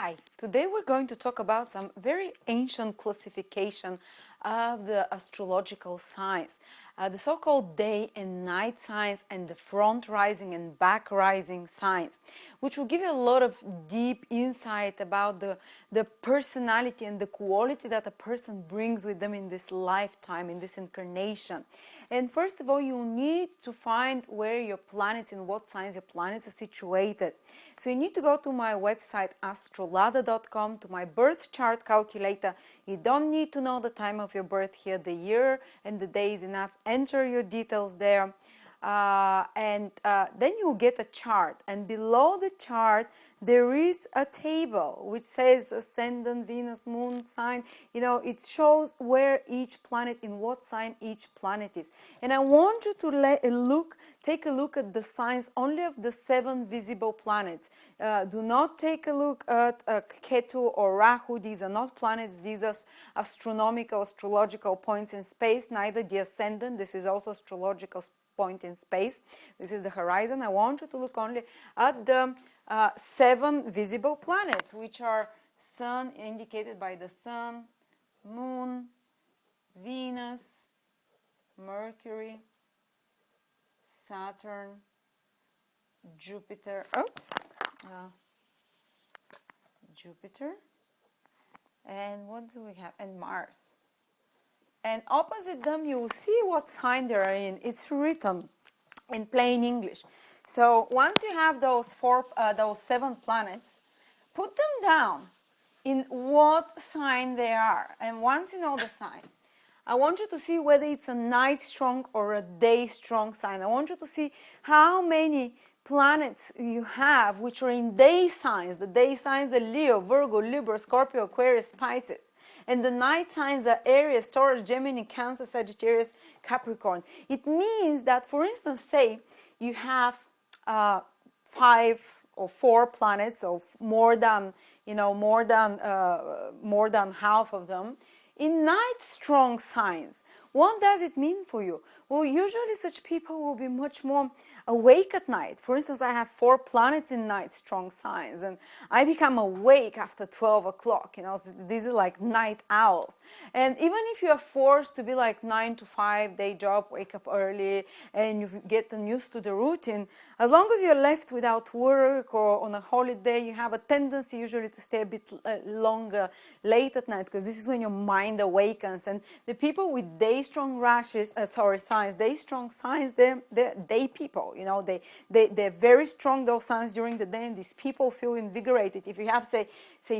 Hi, today we're going to talk about some very ancient classification of the astrological signs, the so-called day and night signs and the front rising and back rising signs, which will give you a lot of deep insight about the personality and the quality that a person brings with them in this lifetime, in this incarnation. And first of all, you need to find where your planets, in what signs your planets are situated. So you need to go to my website astrolada.com, to my birth chart calculator. You don't need to know the time of your birth here, the year and the day is enough. Enter your details there. Then you'll get a chart, and below the chart there is a table which says ascendant, Venus, moon sign. It shows where each planet, in what sign each planet is. And I want you to take a look at the signs only of the 7 visible planets. Do not take a look at Ketu or Rahu. These are not planets. These are astronomical, astrological points in space. Neither the ascendant. This is also astrological point in space. This is the horizon. I want you to look only at the 7 visible planets, which are Sun, indicated by the Sun, Moon, Venus, Mercury, Saturn, Jupiter, Jupiter, and what do we have? And Mars. And opposite them, you will see what sign they are in. It's written in plain English. So once you have those 7 planets, put them down in what sign they are. And once you know the sign, I want you to see whether it's a night strong or a day strong sign. I want you to see how many planets you have which are in day signs. The day signs are Leo, Virgo, Libra, Scorpio, Aquarius, Pisces. And the night signs are Aries, Taurus, Gemini, Cancer, Sagittarius, Capricorn. It means that, for instance, say you have 5 or 4 planets, or more than half of them, in night strong signs. What does it mean for you? Well, usually such people will be much more awake at night. For instance, I have 4 planets in night strong signs, and I become awake after 12 o'clock. These are like night owls. And even if you are forced to be like 9 to 5 day job, wake up early, and you get used to the routine, as long as you're left without work or on a holiday, you have a tendency usually to stay a bit longer late at night, because this is when your mind awakens. And the people with day strong signs, day strong signs, they're day people. They're very strong, those signs, during the day, and these people feel invigorated. If you have say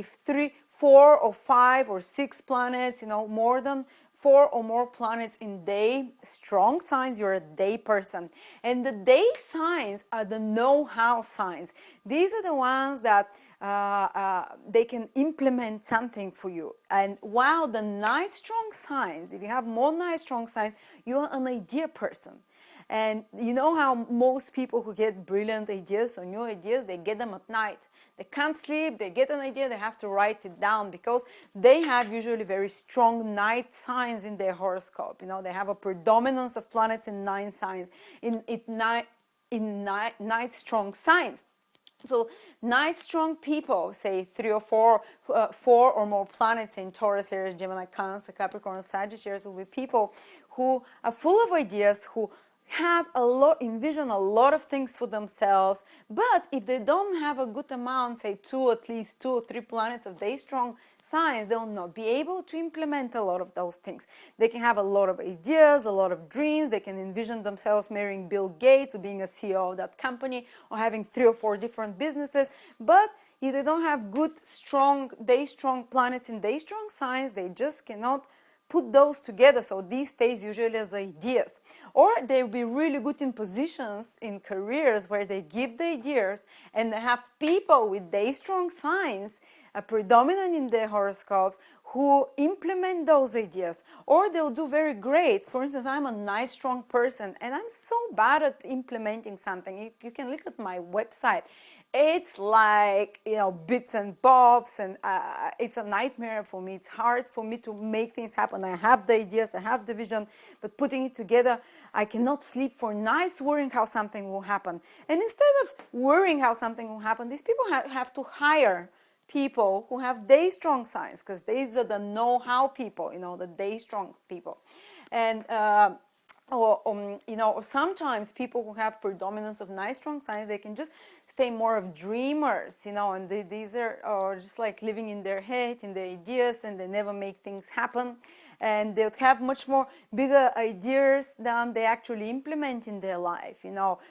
3, 4 or 5 or 6 planets, more than 4 or more planets in day strong signs, you're a day person. And the day signs are the know-how signs. These are the ones that they can implement something for you. And while the night strong signs, if you have more night strong signs, you're an idea person. And you know how most people who get brilliant ideas or new ideas, they get them at night. They can't sleep, they get an idea, they have to write it down, because they have usually very strong night signs in their horoscope. They have a predominance of planets in 9 signs, in night strong signs. So night strong people, say 3 or 4 or more planets in Taurus, Aries, Gemini, Cancer, Capricorn, Sagittarius, will be people who are full of ideas, who envision a lot of things for themselves. But if they don't have a good amount, say at least 2 or 3 planets of day strong signs, they will not be able to implement a lot of those things. They can have a lot of ideas, a lot of dreams. They can envision themselves marrying Bill Gates, or being a CEO of that company, or having 3 or 4 different businesses. But if they don't have good, day strong planets in day strong signs, they just cannot put those together. So these stays usually as ideas. Or they'll be really good in positions, in careers, where they give the ideas, and they have people with day strong signs predominant in their horoscopes who implement those ideas. Or they'll do very great. For instance, I'm a night strong person, and I'm so bad at implementing something. You can look at my website. It's like, bits and bobs, and it's a nightmare for me. It's hard for me to make things happen. I have the ideas, I have the vision, but putting it together, I cannot sleep for nights worrying how something will happen. And instead of worrying how something will happen, these people have to hire people who have day strong signs, because these are the know-how people, the day strong people. And or sometimes people who have predominance of night strong signs, they can just stay more of dreamers, and these are just like living in their head, in their ideas, and they never make things happen. And they would have much more bigger ideas than they actually implement in their life,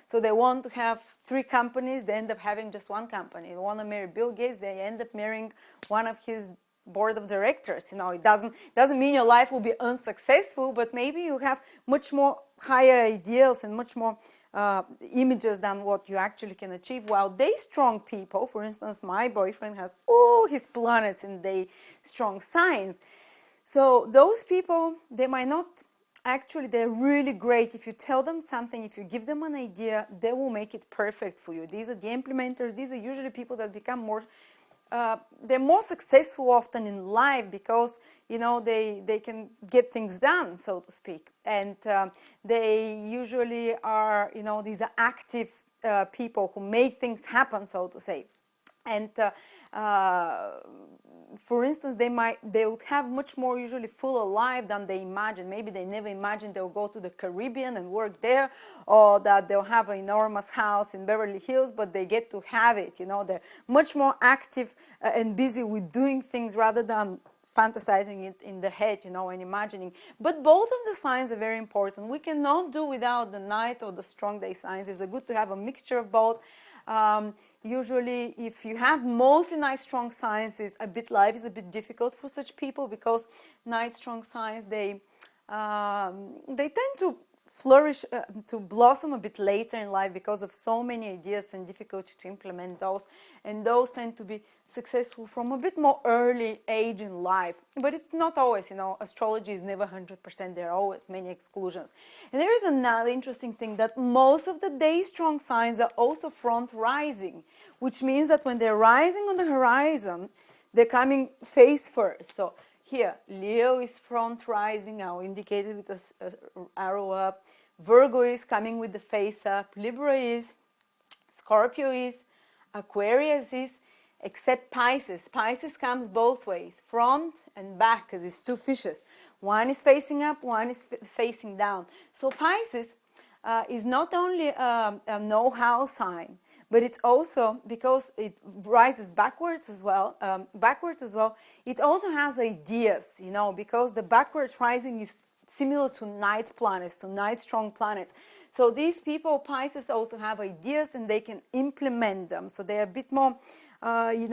So they want to have 3 companies, they end up having just 1 company. They want to marry Bill Gates, they end up marrying one of his board of directors. It doesn't mean your life will be unsuccessful, but maybe you have much more higher ideals and much more images than what you actually can achieve. While day strong people, for instance, my boyfriend has all his planets in day strong signs. So those people, they might not actually, they're really great. If you tell them something, if you give them an idea, they will make it perfect for you. These are the implementers. These are usually people that become more they're more successful often in life because they can get things done, so to speak, and they usually are these are active people who make things happen, so to say. And for instance, they would have much more usually fuller life than they imagine. Maybe they never imagined they'll go to the Caribbean and work there, or that they'll have an enormous house in Beverly Hills, but they get to have it. They're much more active and busy with doing things rather than fantasizing it in the head, and imagining. But both of the signs are very important. We cannot do without the night or the strong day signs. It's good to have a mixture of both. Usually, if you have mostly night strong signs, life is a bit difficult for such people, because night strong signs, they tend to flourish, to blossom a bit later in life because of so many ideas and difficulty to implement those. And those tend to be successful from a bit more early age in life. But it's not always, astrology is never 100%. There are always many exclusions. And there is another interesting thing, that most of the day strong signs are also front rising, which means that when they're rising on the horizon, they're coming face first. So here, Leo is front rising, now indicated with an arrow up. Virgo is coming with the face up. Libra is. Scorpio is. Aquarius is. Except Pisces. Pisces comes both ways, front and back, because it's 2 fishes. One is facing up, one is facing down. So Pisces is not only a know-how sign, but it's also, because it rises backwards as well, it also has ideas, because the backwards rising is similar to night planets, to night strong planets. So these people, Pisces, also have ideas and they can implement them. So they're a bit more, kind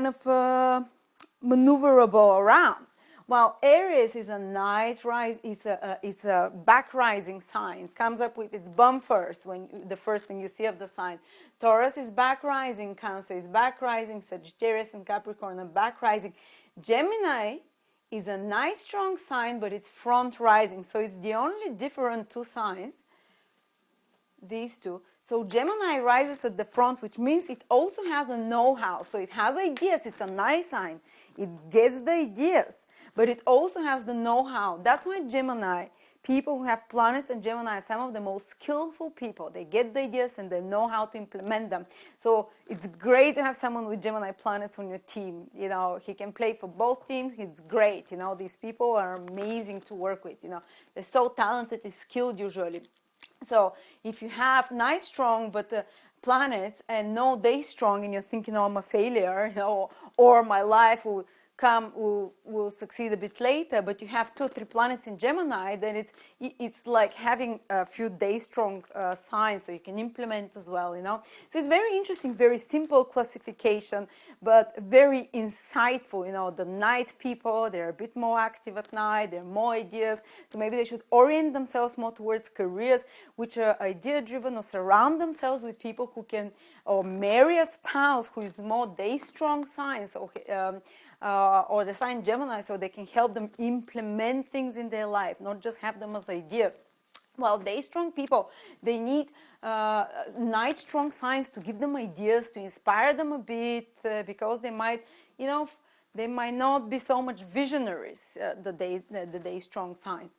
of maneuverable around. While Aries is a night rise, it's a back rising sign. It comes up with its bum first, the first thing you see of the sign. Taurus is back rising, Cancer is back rising, Sagittarius and Capricorn are back rising. Gemini is a night strong sign, but it's front rising. So it's the only different 2 signs, these 2. So Gemini rises at the front, which means it also has a know-how. So it has ideas. It's a nice sign. It gets the ideas, but it also has the know-how. That's why Gemini, people who have planets in Gemini, are some of the most skillful people. They get the ideas and they know how to implement them. So it's great to have someone with Gemini planets on your team. He can play for both teams. It's great. These people are amazing to work with. They're so talented and skilled usually. So if you have night strong but planets and no day strong, and you're thinking, oh, I'm a failure, or my life will succeed a bit later, but you have 2 or 3 planets in Gemini, then it's like having a few day strong signs, so you can implement as well, So it's very interesting, very simple classification, but very insightful. The night people, they're a bit more active at night, they're more ideas, so maybe they should orient themselves more towards careers which are idea driven, or surround themselves with people who can, or marry a spouse who is more day strong signs, or the sign Gemini, so they can help them implement things in their life, not just have them as ideas. Well, day strong people, they need night strong signs to give them ideas, to inspire them a bit, because they might, they might not be so much visionaries, the day strong signs.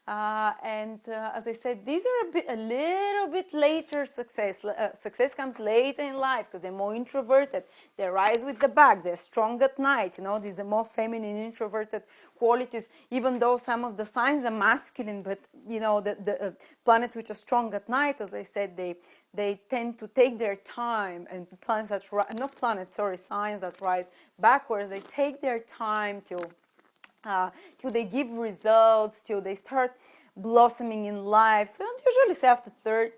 As I said, these are a little bit later success. Success comes later in life because they're more introverted. They rise with the back. They're strong at night. You know, these are more feminine, introverted qualities. Even though some of the signs are masculine, but you know, the planets which are strong at night, as I said, they tend to take their time. And planets that signs that rise backwards, they take their time till they give results, till they start blossoming in life. So usually say after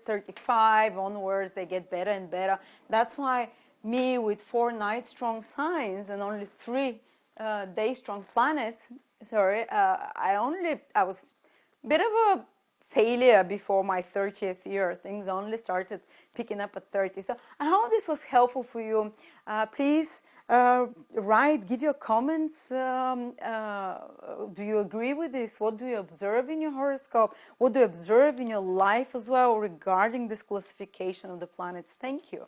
35 onwards, they get better and better. That's why me with 4 night strong signs and only 3 day strong planets, I was a bit of a failure before my 30th year. Things only started picking up at 30. So I hope this was helpful for you. Please write, give your comments. Do you agree with this? What do you observe in your horoscope? What do you observe in your life as well regarding this classification of the planets? Thank you.